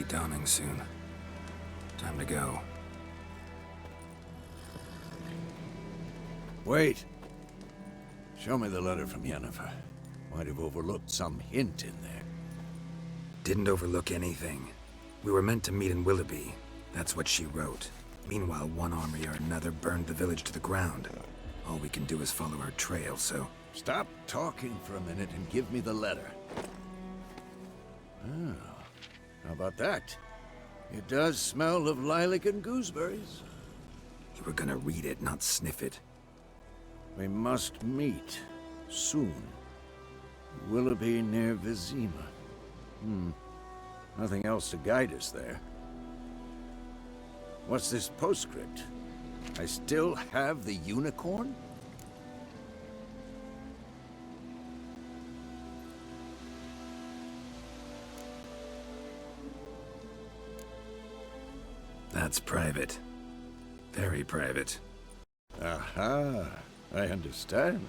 be dawning soon. Time to go. Wait. Show me the letter from Yennefer. Might have overlooked some hint in there. Didn't overlook anything. We were meant to meet in Willoughby. That's what she wrote. Meanwhile, one army or another burned the village to the ground. All we can do is follow her trail, so... Stop talking for a minute and give me the letter. Oh, how about that? It does smell of lilac and gooseberries. You were gonna read it, not sniff it. We must meet. Soon. Willoughby near Vizima. Nothing else to guide us there. What's this postscript? I still have the unicorn? That's private. Very private. Aha, I understand.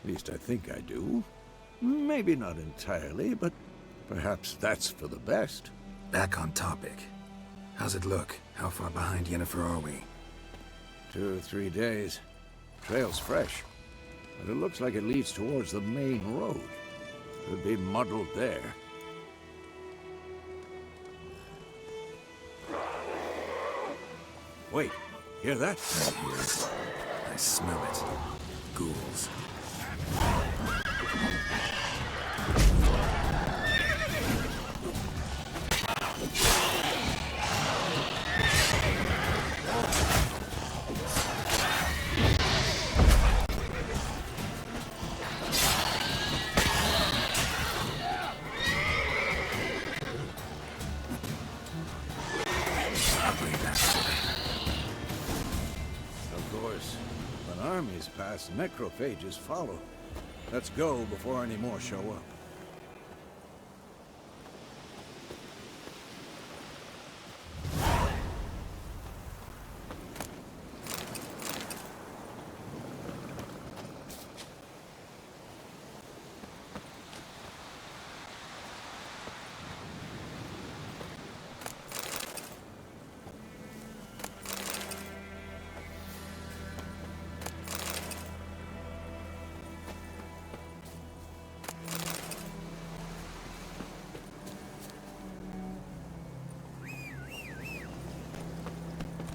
At least I think I do. Maybe not entirely, but perhaps that's for the best. Back on topic. How's it look? How far behind Yennefer are we? 2 or 3 days. Trail's fresh, but it looks like it leads towards the main road. Could be muddled there. Wait, hear that? I hear it. I smell it. Ghouls. Armies pass, necrophages follow. Let's go before any more show up.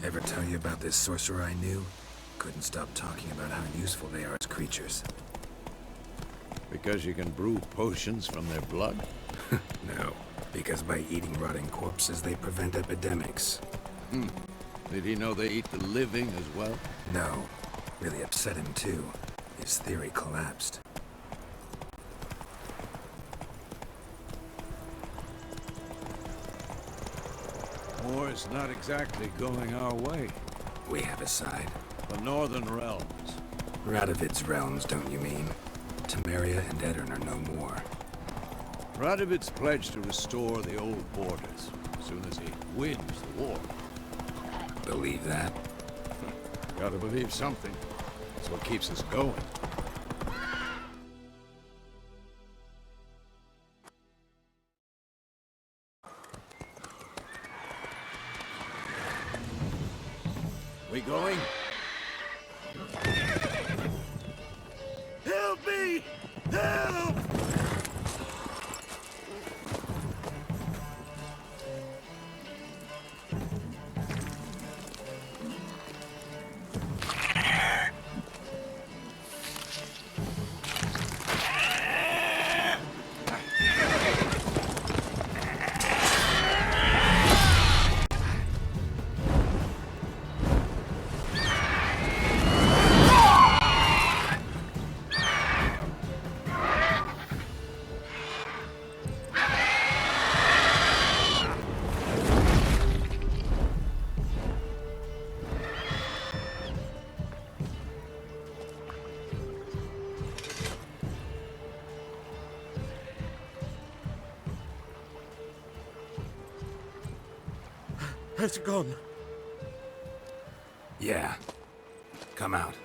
Ever tell you about this sorcerer I knew? Couldn't stop talking about how useful they are as creatures. Because you can brew potions from their blood? No, because by eating rotting corpses, they prevent epidemics. Did he know they eat the living as well? No. Really upset him, too. His theory collapsed. War's not exactly going our way. We have a side. The Northern Realms. Radovid's realms, don't you mean? Temeria and Edirn are no more. Radovid's pledged to restore the old borders as soon as he wins the war. Believe that? Gotta believe something. It's what keeps us going. We going? Help me! Help! It's gone. Yeah. Come out.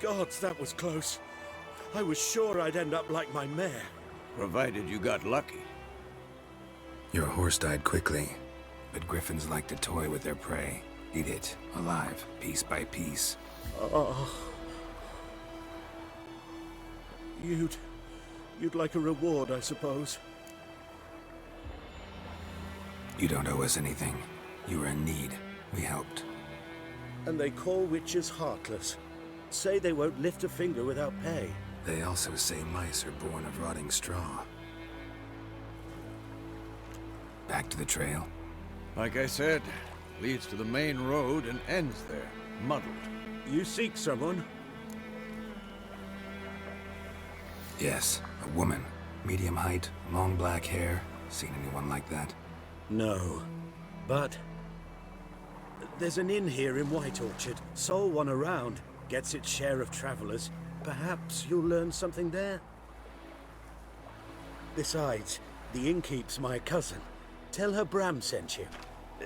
gods, that was close. I was sure I'd end up like my mare. Provided you got lucky. Your horse died quickly, but griffins like to toy with their prey. Eat it, alive, piece by piece. Oh. You'd like a reward, I suppose. You don't owe us anything. You were in need. We helped. And they call witches heartless. Say they won't lift a finger without pay. They also say mice are born of rotting straw. Back to the trail? Like I said, leads to the main road and ends there, muddled. You seek someone? Yes, a woman. Medium height, long black hair. Seen anyone like that? No. But there's an inn here in White Orchard. Sole one around. Gets its share of travelers. Perhaps you'll learn something there? Besides, the innkeep's my cousin. Tell her Bram sent you.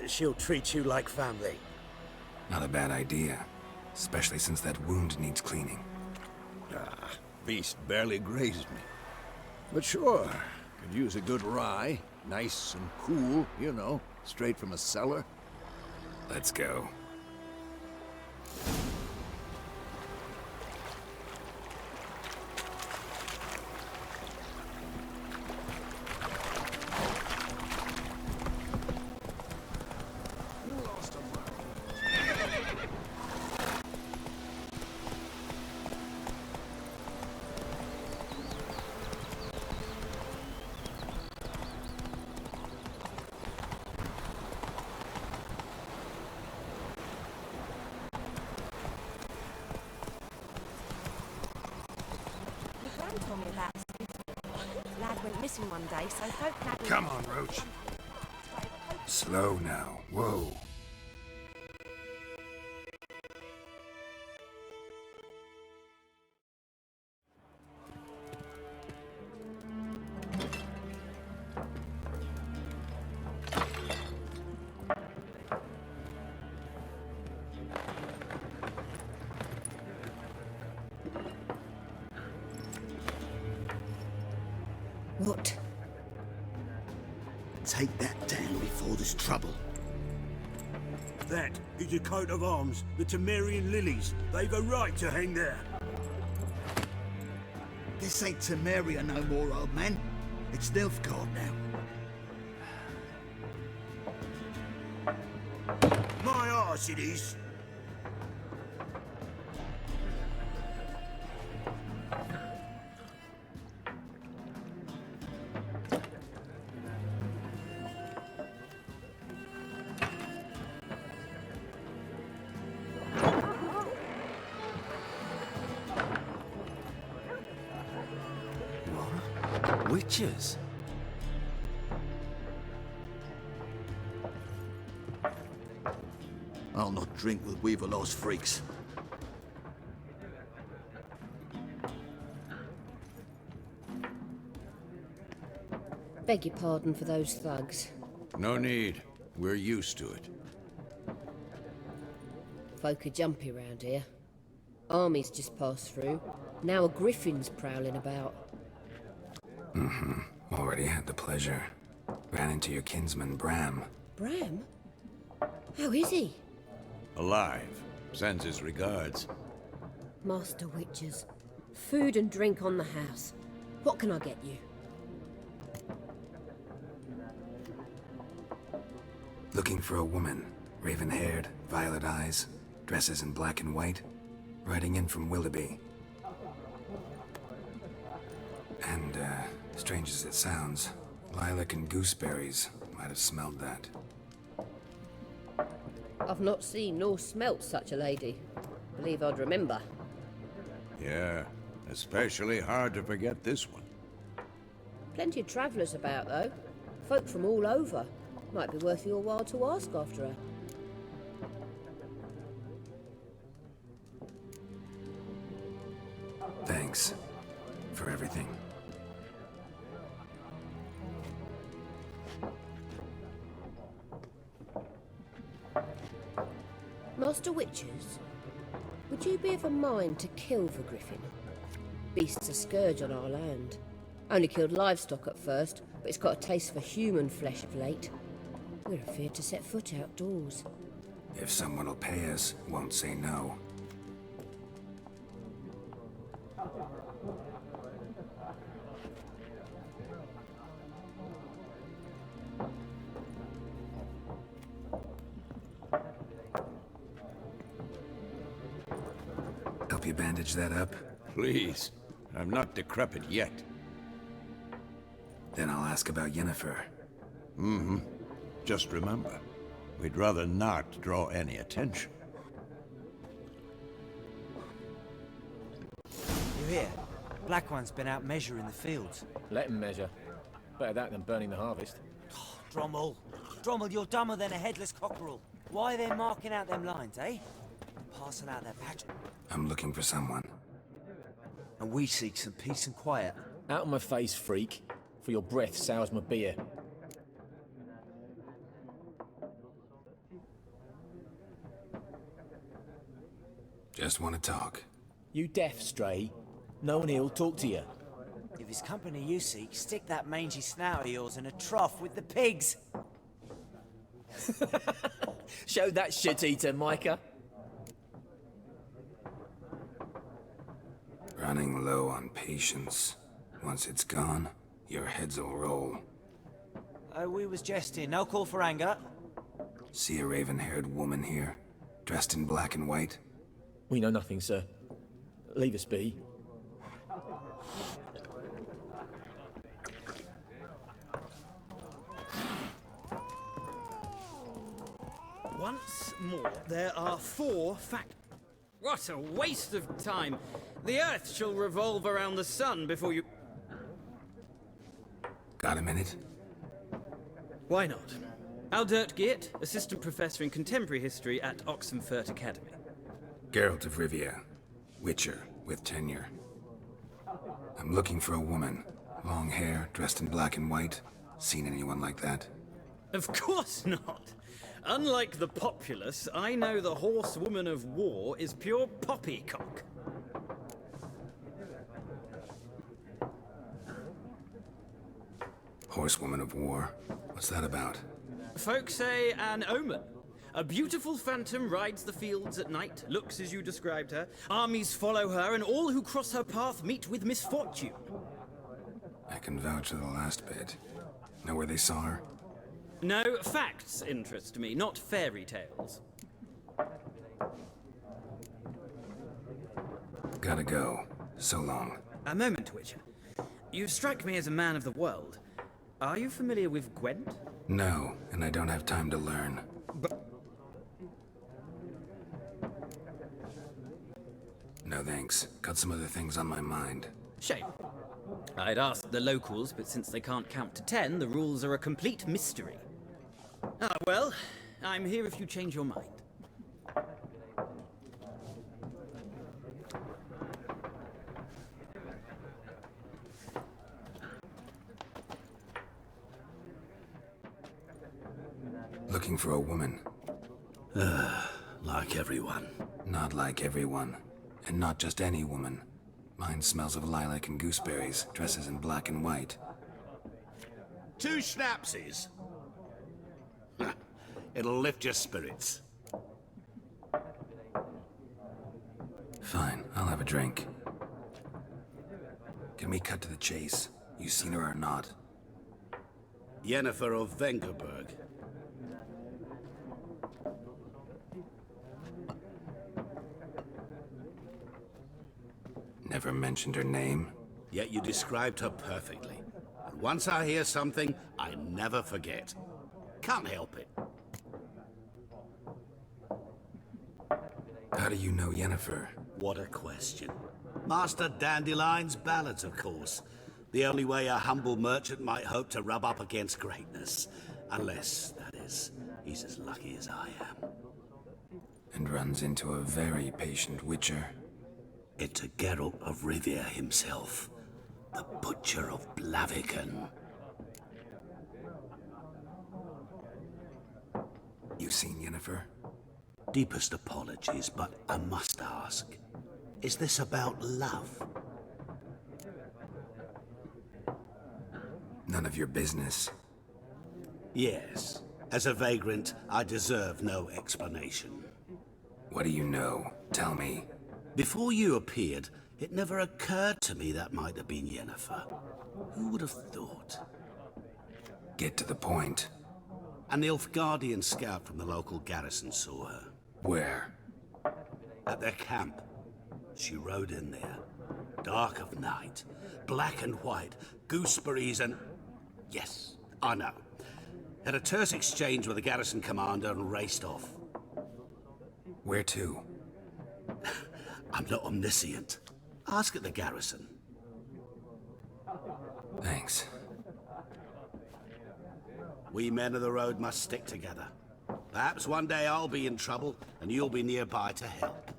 She'll treat you like family. Not a bad idea. Especially since that wound needs cleaning. Ah, beast barely grazed me. But sure, could use a good rye. Nice and cool, you know, straight from a cellar. Let's go. Lad went missing one day, so folk lad... Come on, Roach. Slow now. Whoa. What? Take that down before there's trouble. That is a coat of arms, the Temerian lilies. They've a right to hang there. This ain't Temeria no more, old man. It's Nilfgaard now. My arse it is. Witches? I'll not drink with Weaverlaw's freaks. Beg your pardon for those thugs. No need. We're used to it. Folk are jumpy round here. Armies just passed through. Now a Griffin's prowling about. Already had the pleasure. Ran into your kinsman, Bram. Bram? How is he? Alive. Sends his regards. Master Witches. Food and drink on the house. What can I get you? Looking for a woman. Raven-haired, violet eyes, dresses in black and white. Riding in from Willoughby. And, strange as it sounds, lilac and gooseberries might have smelled that. I've not seen nor smelt such a lady. Believe I'd remember. Yeah, especially hard to forget this one. Plenty of travellers about, though. Folk from all over. Might be worth your while to ask after her. Thanks for everything. Master Witches? Would Would you be of a mind to kill for Griffin? Beast's a scourge on our land. Only killed livestock at first, but it's got a taste for human flesh of late. We're afeard to set foot outdoors. If someone will pay us, won't say no. Help you bandage that up? Please. I'm not decrepit yet. Then I'll ask about Yennefer. Just remember, we'd rather not draw any attention. You hear? Black One's been out measuring the fields. Let him measure. Better that than burning the harvest. Drommel. Drommel, you're dumber than a headless cockerel. Why are they marking out them lines, eh? Passing out their patch. I'm looking for someone. And we seek some peace and quiet. Out of my face, freak. For your breath sours my beer. Just want to talk. You deaf, stray? No one here'll talk to you. If it's company you seek, stick that mangy snout of yours in a trough with the pigs. Show that shit-eater, Micah. Running low on patience. Once it's gone, your heads'll roll. Oh, we was jesting. No call for anger. See a raven-haired woman here, dressed in black and white? We know nothing, sir. Leave us be. Once more, there are 4 facts. What a waste of time! The Earth shall revolve around the sun before you... Got a minute? Why not? Aldert Geert, Assistant Professor in Contemporary History at Oxenfurt Academy. Geralt of Rivia, Witcher with tenure. I'm looking for a woman. Long hair, dressed in black and white. Seen anyone like that? Of course not! Unlike the populace, I know the horsewoman of war is pure poppycock. Horsewoman of war? What's that about? Folk say an omen. A beautiful phantom rides the fields at night, looks as you described her. Armies follow her, and all who cross her path meet with misfortune. I can vouch for the last bit. Know where they saw her? No, facts interest me, not fairy tales. Gotta go. So long. A moment, Witcher. You strike me as a man of the world. Are you familiar with Gwent? No, and I don't have time to learn. No thanks. Got some other things on my mind. Shame. I'd ask the locals, but since they can't count to 10, the rules are a complete mystery. Ah, well, I'm here if you change your mind. Looking for a woman. Like everyone. Not like everyone. And not just any woman. Mine smells of lilac and gooseberries, dresses in black and white. 2 schnapsies. It'll lift your spirits. Fine, I'll have a drink. Can we cut to the chase? You seen her or not? Yennefer of Vengerberg. Never mentioned her name? Yet you described her perfectly. And once I hear something, I never forget. Can't help it. How do you know Yennefer? What a question. Master Dandelion's ballads, of course. The only way a humble merchant might hope to rub up against greatness. Unless, that is, he's as lucky as I am. And runs into a very patient witcher. It's a Geralt of Rivia himself. The Butcher of Blaviken. You seen Yennefer? Deepest apologies, but I must ask. Is this about love? None of your business. Yes. As a vagrant, I deserve no explanation. What do you know? Tell me. Before you appeared, it never occurred to me that might have been Yennefer. Who would have thought? Get to the point. An Nilfgaardian scout from the local garrison saw her. Where? At their camp. She rode in there. Dark of night. Black and white. Gooseberries and... Yes, I know. Had a terse exchange with the garrison commander and raced off. Where to? I'm not omniscient. Ask at the garrison. Thanks. We men of the road must stick together. Perhaps one day I'll be in trouble and you'll be nearby to help.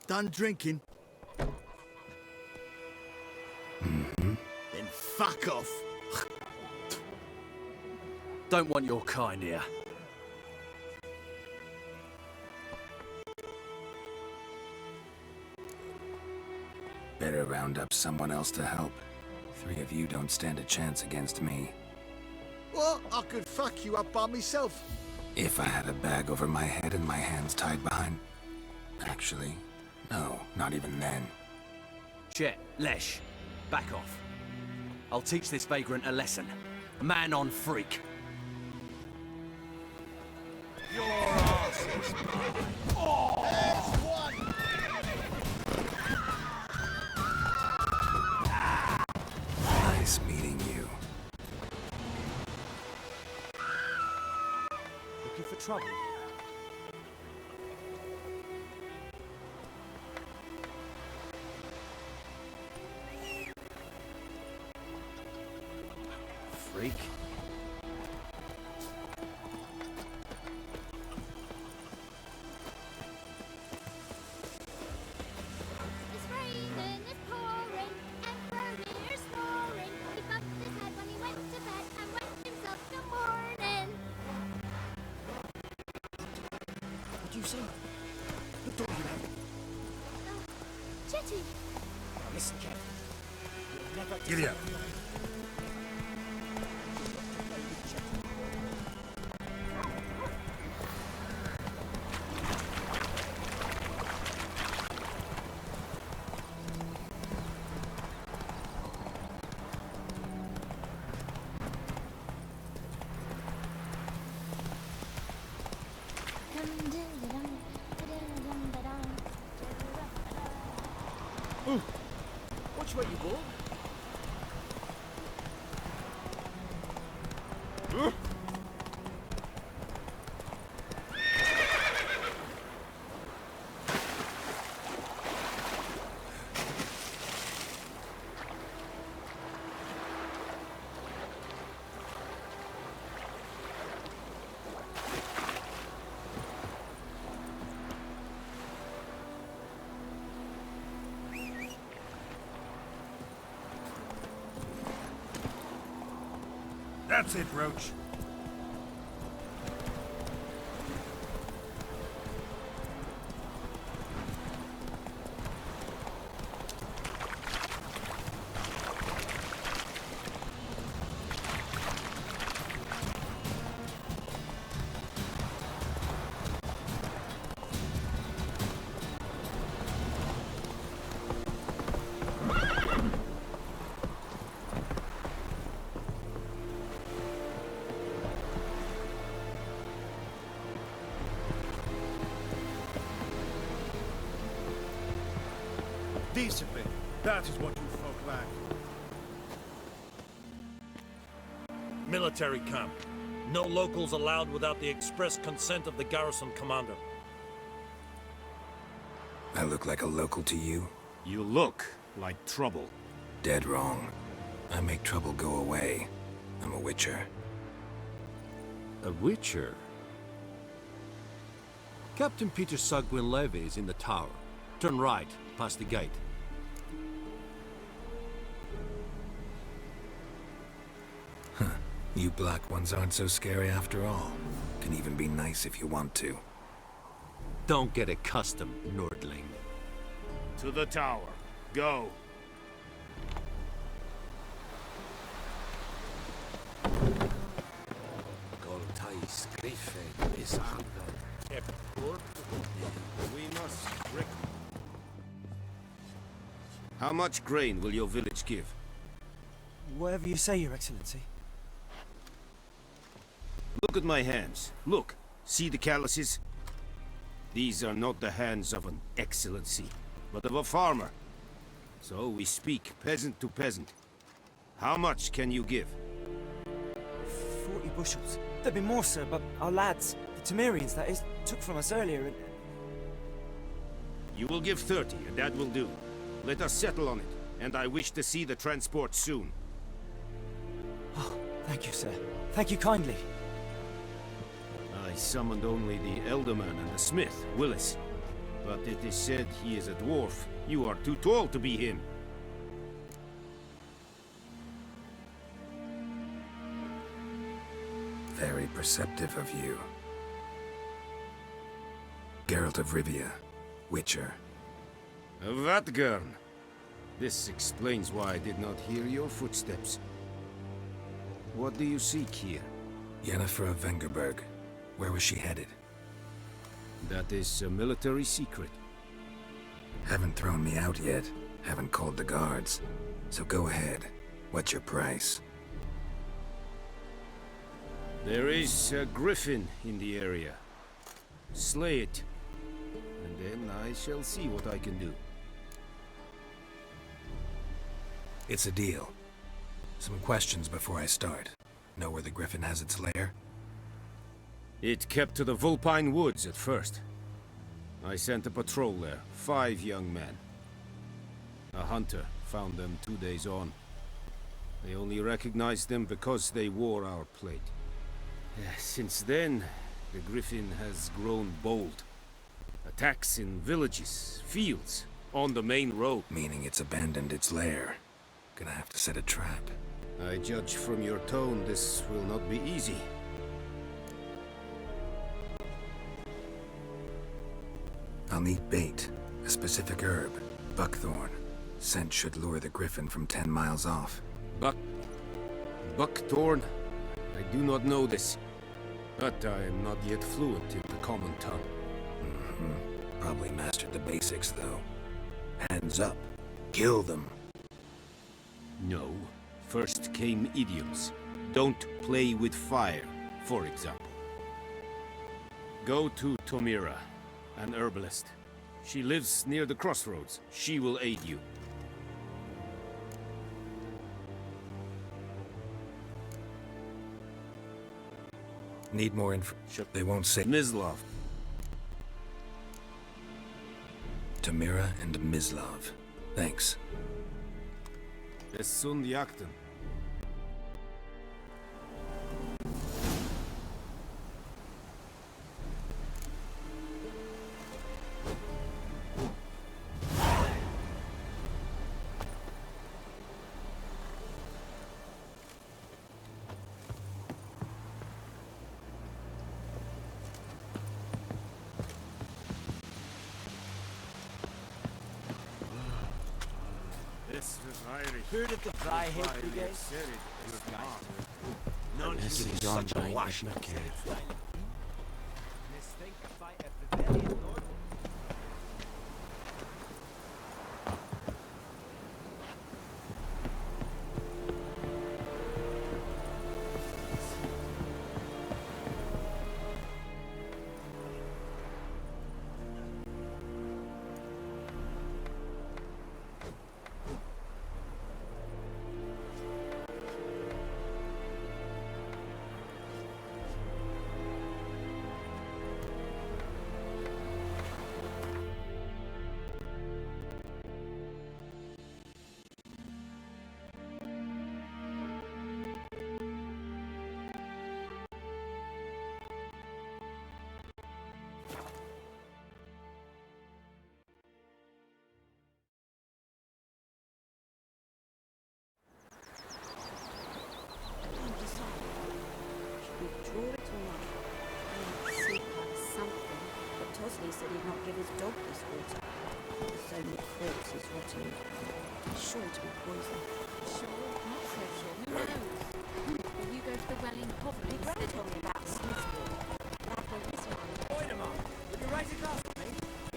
Done drinking? Mm-hmm. Then fuck off. Don't want your kind here. Better round up someone else to help. 3 of you don't stand a chance against me. What? I could fuck you up by myself. If I had a bag over my head and my hands tied behind... Actually, no, not even then. Chet, Lesh, back off. I'll teach this vagrant a lesson. Man on freak. Your ass is mine. Oh! There's one! Nice meeting you. Looking for trouble? Freak. It's raining, it's pouring, and Furrier's snoring. He bumped his head when he went to bed and wet himself in the morning. What'd you say? What dog you have? Chetty, Now listen carefully. You'll never Giddy up. Which way you go? That's it, Roach. Decently. That is what you folk lack. Military camp. No locals allowed without the express consent of the garrison commander. I look like a local to you? You look like trouble. Dead wrong. I make trouble go away. I'm a witcher. A witcher? Captain Peter Sagwin Levy is in the tower. Turn right, past the gate. You black ones aren't so scary after all. Can even be nice if you want to. Don't get accustomed, Nordling. To the tower. Go. Griffin is We must How much grain will your village give? Whatever you say, Your Excellency. Look at my hands. Look. See the calluses? These are not the hands of an excellency, but of a farmer. So we speak peasant to peasant. How much can you give? 40 bushels. There'd be more, sir, but our lads, the Temerians, that is, took from us earlier and... You will give 30, and that will do. Let us settle on it, and I wish to see the transport soon. Oh, thank you, sir. Thank you kindly. I summoned only the Elderman and the smith, Willis. But it is said he is a dwarf. You are too tall to be him. Very perceptive of you. Geralt of Rivia, Witcher. Vatgern. This explains why I did not hear your footsteps. What do you seek here? Yennefer of Vengerberg. Where was she headed? That is a military secret. Haven't thrown me out yet. Haven't called the guards. So go ahead. What's your price? There is a Griffin in the area. Slay it. And then I shall see what I can do. It's a deal. Some questions before I start. Know where the Griffin has its lair? It kept to the Vulpine Woods at first. I sent a patrol there, 5 young men. A hunter found them 2 days on. They only recognized them because they wore our plate. Since then, the Griffin has grown bold. Attacks in villages, fields, on the main road. Meaning it's abandoned its lair. Gonna have to set a trap. I judge from your tone this will not be easy. I'll need bait, a specific herb, buckthorn. Scent should lure the Griffin from 10 miles off. Buckthorn? I do not know this, but I am not yet fluent in the common tongue. Probably mastered the basics, though. Hands up. Kill them. No. First came idioms. Don't play with fire, for example. Go to Tomira, an herbalist. She lives near the crossroads. She will aid you. Need more info. They won't say. Mislov. Tomira and Mislov. Thanks. Es sunt jakten. Heard of the Freiheit Brigade? None This is is such a on wash. actually. Sure to be poison. Sure, not so sure. Who knows? Will you go to the Welling Hovels? They're talking about Smithville. That one is one. Wait a moment. Will you raise a glass for me?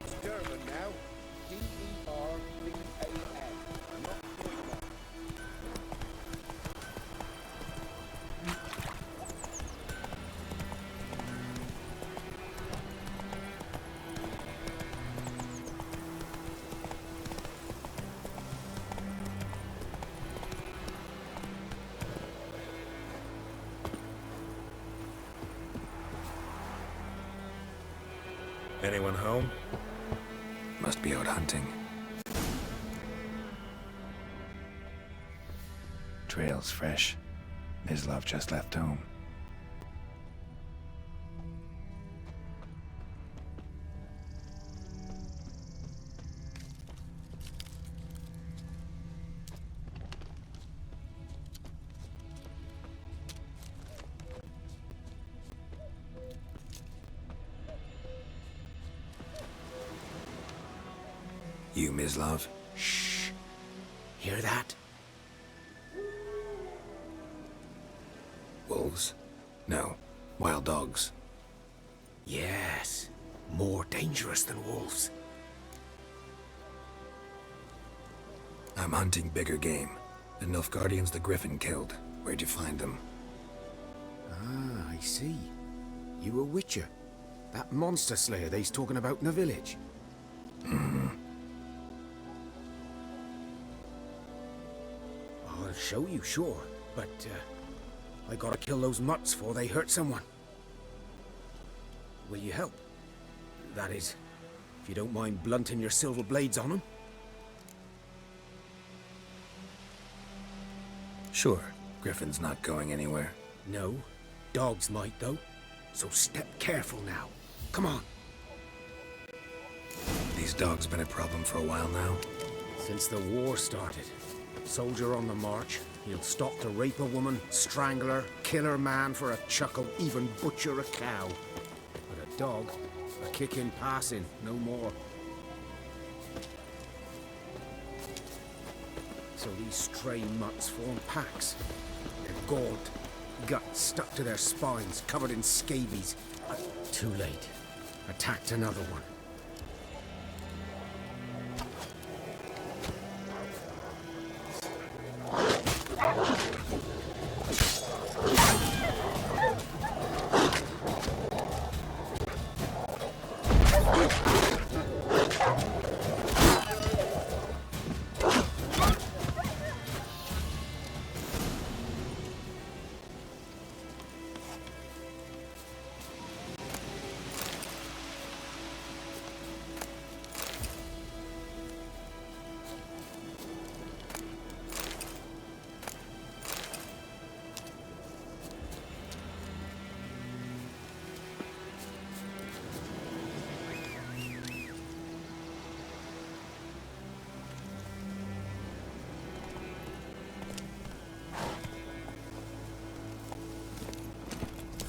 It's Durban now. D-E-R-B-A-N. Not poison. Anyone home? Must be out hunting. Trail's fresh. Mislav just left home. You, Mislav? Shh. Hear that? Wolves? No. Wild dogs. Yes. More dangerous than wolves. I'm hunting bigger game. The Nilfgaardians the Griffin killed. Where'd you find them? Ah, I see. You a witcher. That monster slayer they's talking about in the village. I'll show you, sure. But, I gotta kill those mutts before they hurt someone. Will you help? That is, if you don't mind blunting your silver blades on them. Sure. Griffin's not going anywhere. No. Dogs might, though. So step careful now. Come on. These dogs been a problem for a while now? Since the war started. Soldier on the march. He'll stop to rape a woman, strangle her, kill her man for a chuckle, even butcher a cow. But a dog, a kick in passing, no more. So these stray mutts form packs. They're gaunt, guts stuck to their spines, covered in scabies. But too late. Attacked another one.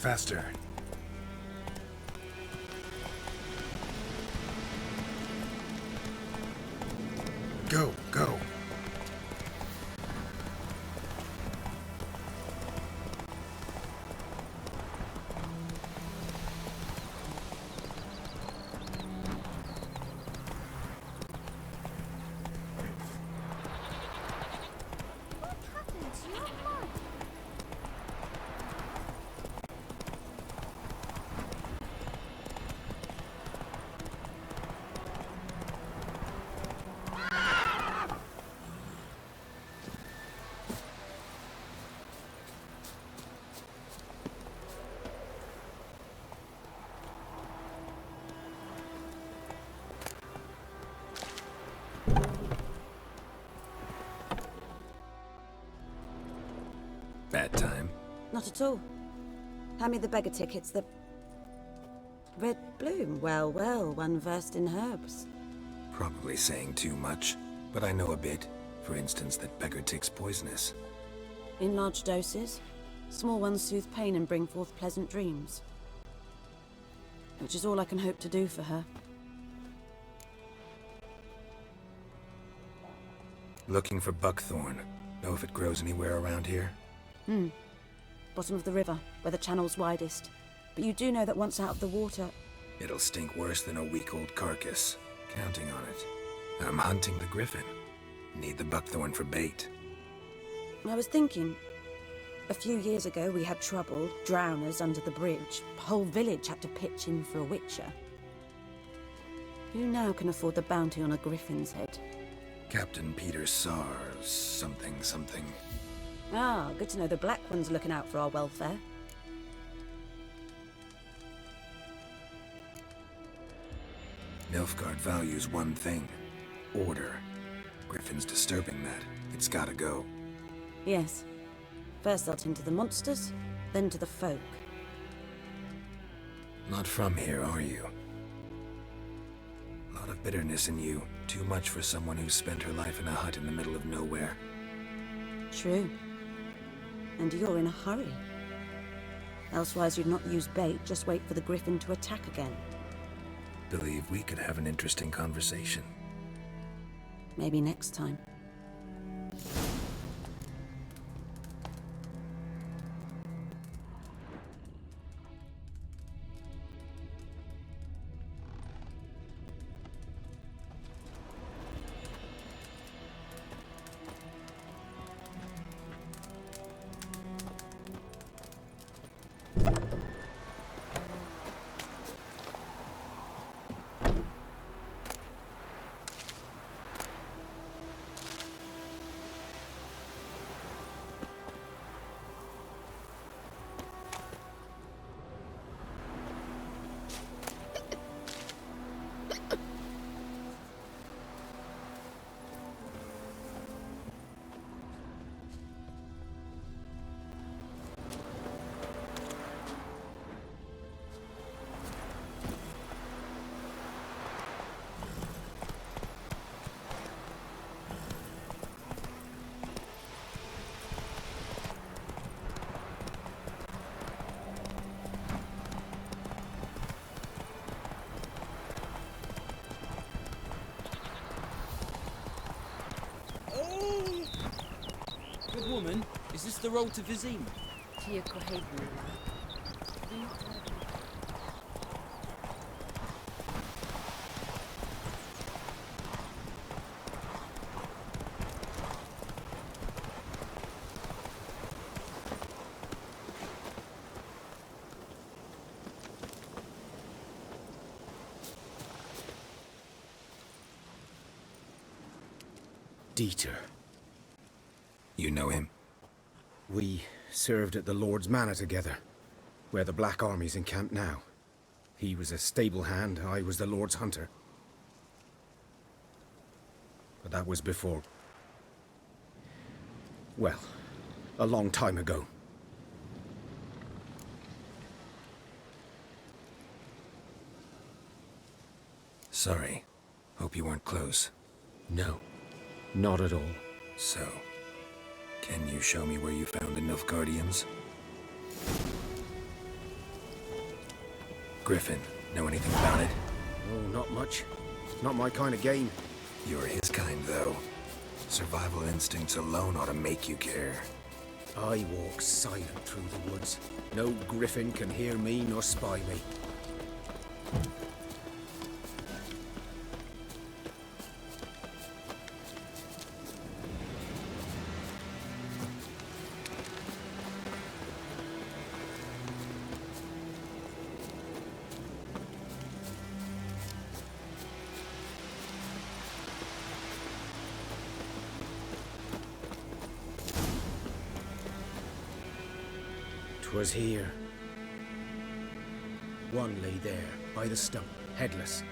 Faster. Go, go. What happened to your mud? Bad time. Not at all. Hand me the beggar tickets, the... Red bloom. Well, well, one versed in herbs. Probably saying too much, but I know a bit. For instance, that beggar tick's poisonous. In large doses. Small ones soothe pain and bring forth pleasant dreams. Which is all I can hope to do for her. Looking for buckthorn. Know if it grows anywhere around here? Bottom of the river, where the channel's widest. But you do know that once out of the water... It'll stink worse than a week-old carcass. Counting on it. I'm hunting the Griffin. Need the buckthorn for bait. I was thinking... A few years ago we had trouble, drowners under the bridge. The whole village had to pitch in for a witcher. Who now can afford the bounty on a griffin's head? Captain Peter Sars, something. Ah, good to know the Black One's looking out for our welfare. Nilfgaard values one thing. Order. Griffin's disturbing that. It's gotta go. Yes. First they'll tend to the monsters, then to the folk. Not from here, are you? Lot of bitterness in you. Too much for someone who's spent her life in a hut in the middle of nowhere. True. And you're in a hurry. Elsewise you'd not use bait, just wait for the Griffin to attack again. Believe we could have an interesting conversation. Maybe next time. Good woman, is this the road to Vizim? Dieter. You know him? We served at the Lord's Manor together, where the Black Army's encamped now. He was a stable hand, I was the Lord's hunter. But that was before... well, a long time ago. Sorry. Hope you weren't close. No, not at all. So, can you show me where you found the Nilfgaardians? Griffin, know anything about it? Oh, not much. Not my kind of game. You're his kind, though. Survival instincts alone ought to make you care. I walk silent through the woods. No Griffin can hear me nor spy me. 'Twas here. One lay there, by the stump, headless.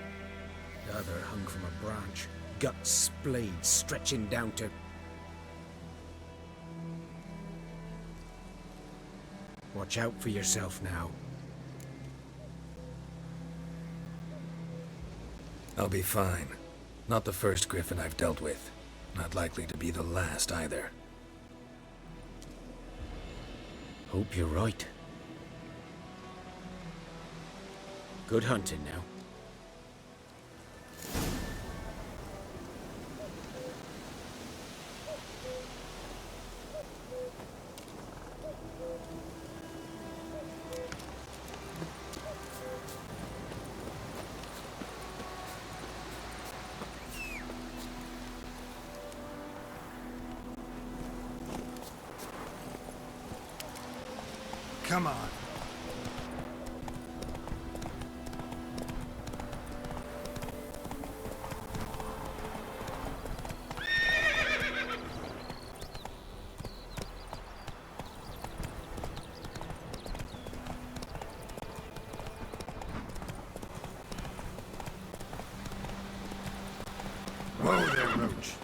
The other hung from a branch, guts splayed, stretching down to... Watch out for yourself now. I'll be fine. Not the first Griffin I've dealt with. Not likely to be the last either. Hope you're right. Good hunting now. Come on. Whoa there, Roach.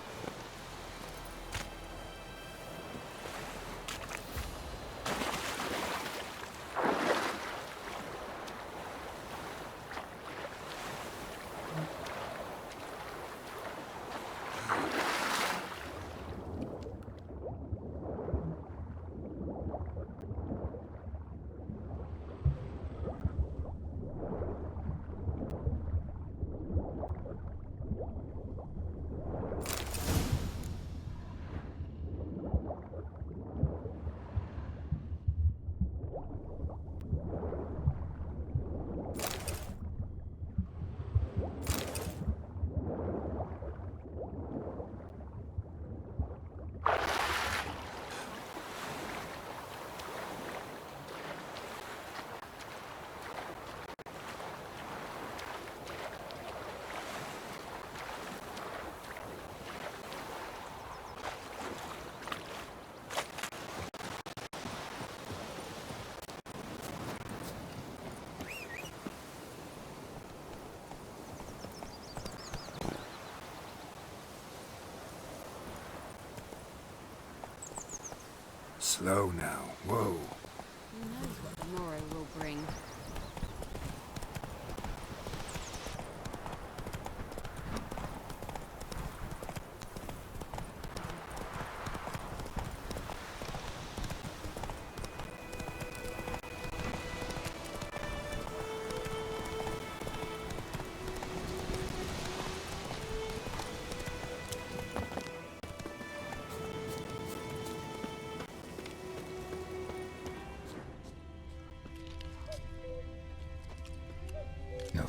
Slow now. Whoa. Who knows what tomorrow will bring?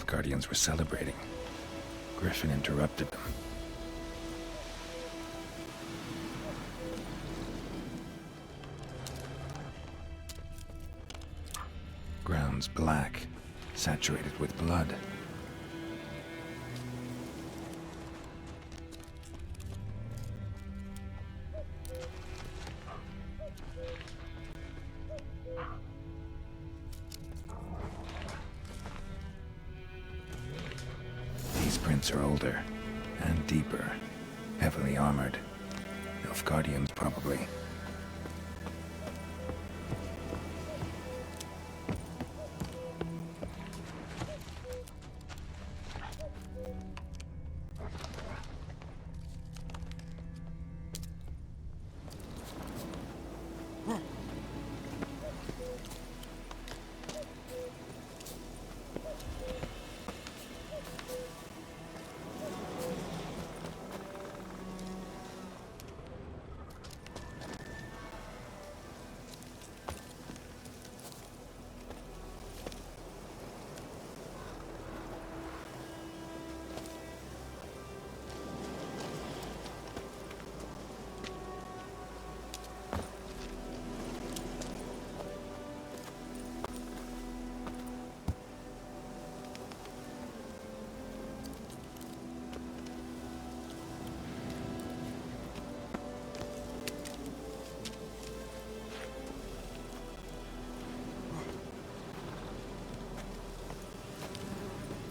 Guardians were celebrating. Griffin interrupted them. Ground's black, saturated with blood. Prints are older and deeper, heavily armored. Nilfgaardians, probably.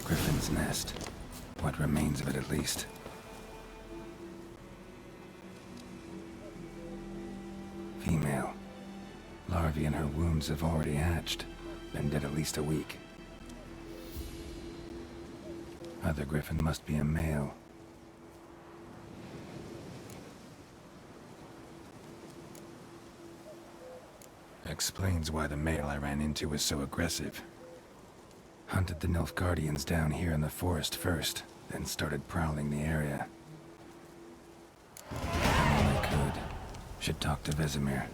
Griffin's nest. What remains of it, at least. Female. Larvae in her wombs have already hatched. Been dead at least a week. Other Griffin must be a male. Explains why the male I ran into was so aggressive. Hunted the Nilfgaardians down here in the forest first, then started prowling the area. All I could. Should talk to Vesemir.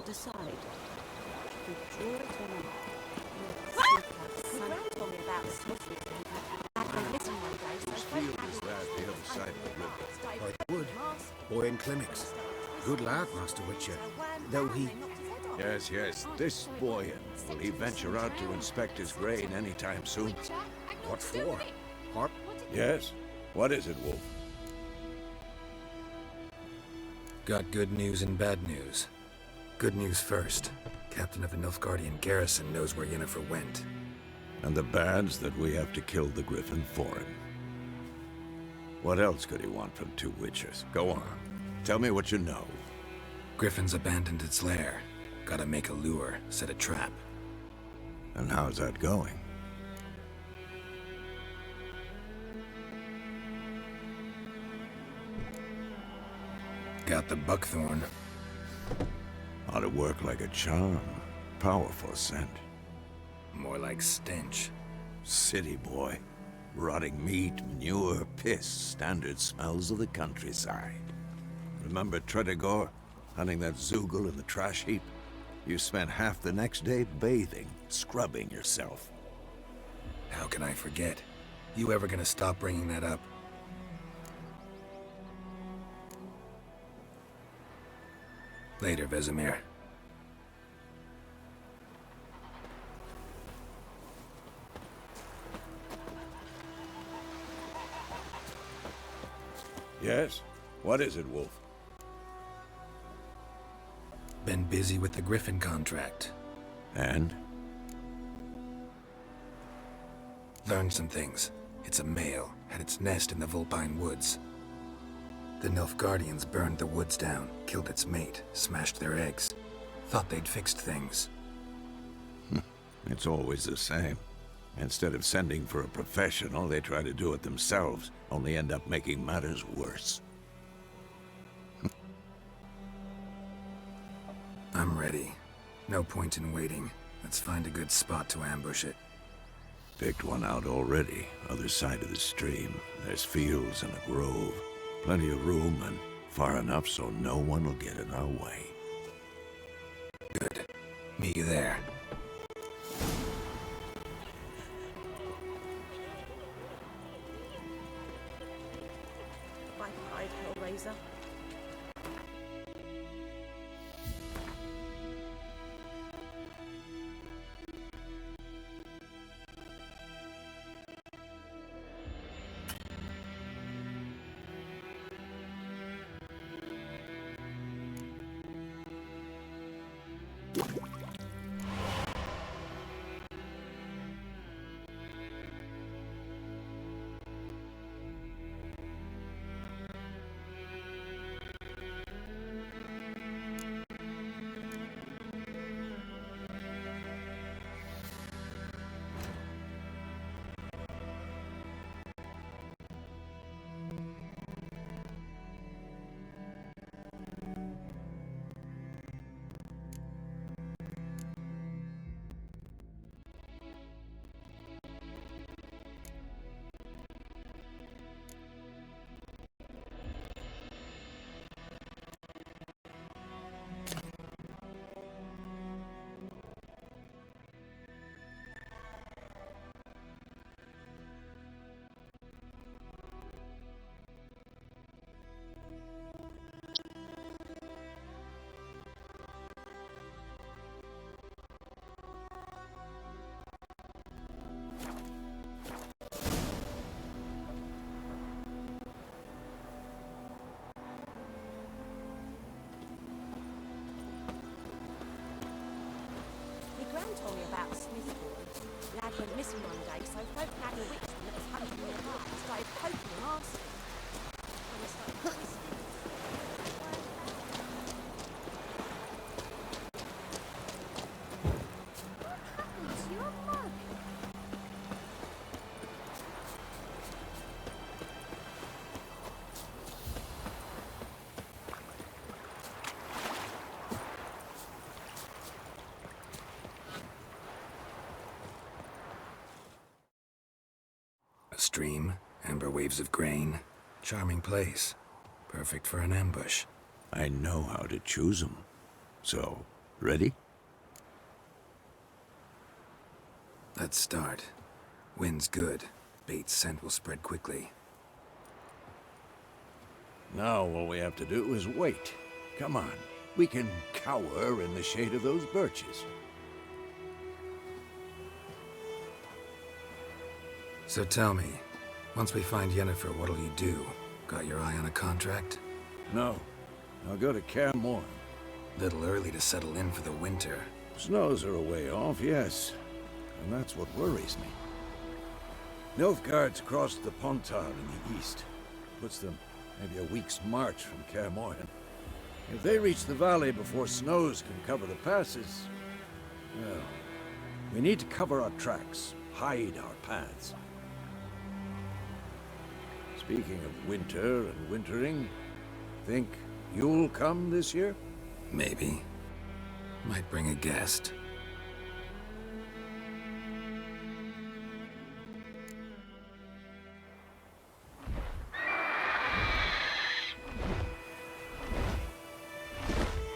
decide. Withdraw it or not. Son told me about the Smith recently. I've been missing one day, so Whose field is that the other side of the river? Right wood. Boy in Climmix. Good lad, Master Witcher. Though he... Yes, yes, this boy. Will he venture out to inspect his grain anytime soon? What for? Harp? Yes. What is it, Wolf? Got good news and bad news. Good news first. Captain of the Nilfgaardian garrison knows where Yennefer went. And the bad's that we have to kill the Griffin for him. What else could he want from two witchers? Go on. Tell me what you know. Griffin's abandoned its lair. Gotta make a lure, set a trap. And how's that going? Got the buckthorn. Ought to work like a charm. Powerful scent. More like stench. City boy. Rotting meat, manure, piss. Standard smells of the countryside. Remember Tredegor? Hunting that Zoogle in the trash heap? You spent half the next day bathing, scrubbing yourself. How can I forget? You ever gonna stop bringing that up? Later, Vesemir. Yes? What is it, Wolf? Been busy with the Griffin contract. And? Learned some things. It's a male, had its nest in the Vulpine Woods. The Nilfgaardians burned the woods down, killed its mate, smashed their eggs. Thought they'd fixed things. It's always the same. Instead of sending for a professional, they try to do it themselves, only end up making matters worse. I'm ready. No point in waiting. Let's find a good spot to ambush it. Picked one out already, other side of the stream. There's fields and a grove. Plenty of room and far enough so no one will get in our way. Good. Meet you there. Bye-bye, Hellraiser. Gran told me about a Smith boy. Lad went missing one day, so folk had a witchman that was hunting in the park and started poking and asking. And they started listening. What happened to your mug? A stream, amber waves of grain. Charming place. Perfect for an ambush. I know how to choose 'em. So, Ready? Let's start. Wind's good. Bait's scent will spread quickly. Now all we have to do is wait. Come on. We can cower in the shade of those birches. So tell me, once we find Yennefer, what'll you do? Got your eye on a contract? No. I'll go to Kaer Morhen. Little early to settle in for the winter. Snows are a way off, yes. And that's what worries me. Nilfgaard's crossed the Pontar in the east. Puts them maybe a week's march from Kaer Morhen. If they reach the valley before snows can cover the passes, well, we need to cover our tracks, hide our paths. Speaking of winter and wintering, think you'll come this year? Maybe. Might bring a guest.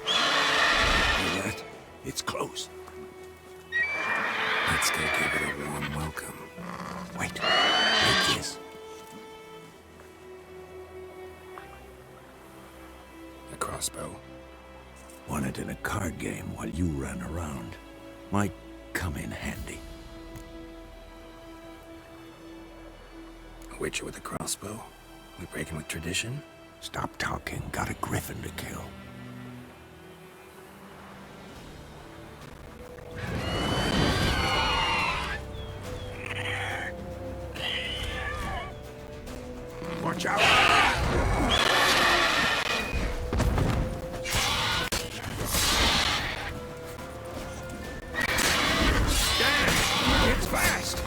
Hear that? It's close. Let's go give it a warm welcome. Wait. Take this. A crossbow. Won it in a card game while you ran around. Might come in handy. A witcher with a crossbow? We breaking with tradition? Stop talking. Got a Griffin to kill. Watch out! Damn! It's fast!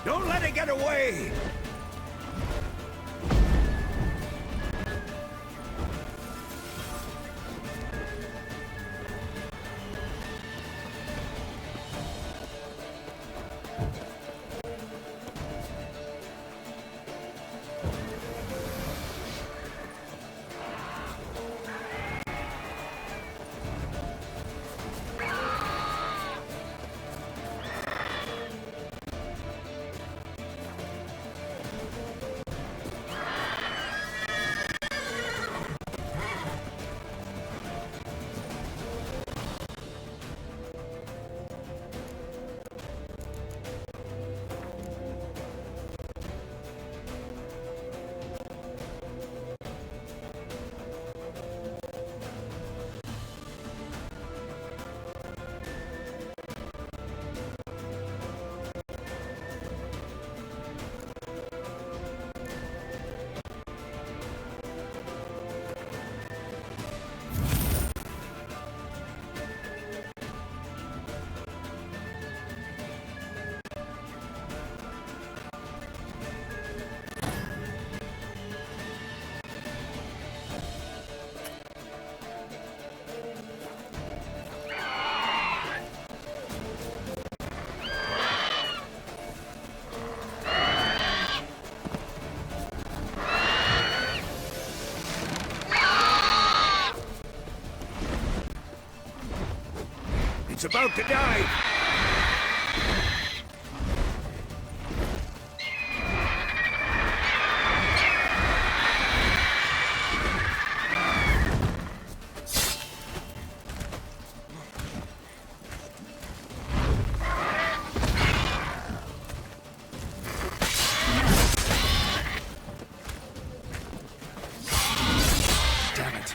Don't let it get away! It's about to die! Damn it.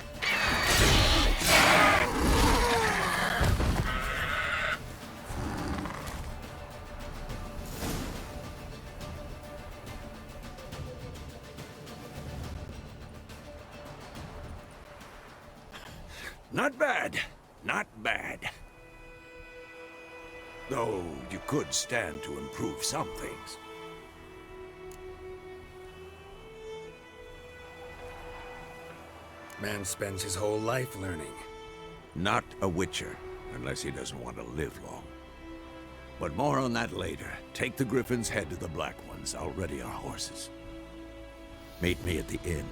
Not bad. Not bad. Though you could stand to improve some things. Man spends his whole life learning. Not a witcher, unless he doesn't want to live long. But more on that later. Take the Griffin's head to the Black Ones. I'll ready our horses. Meet me at the inn.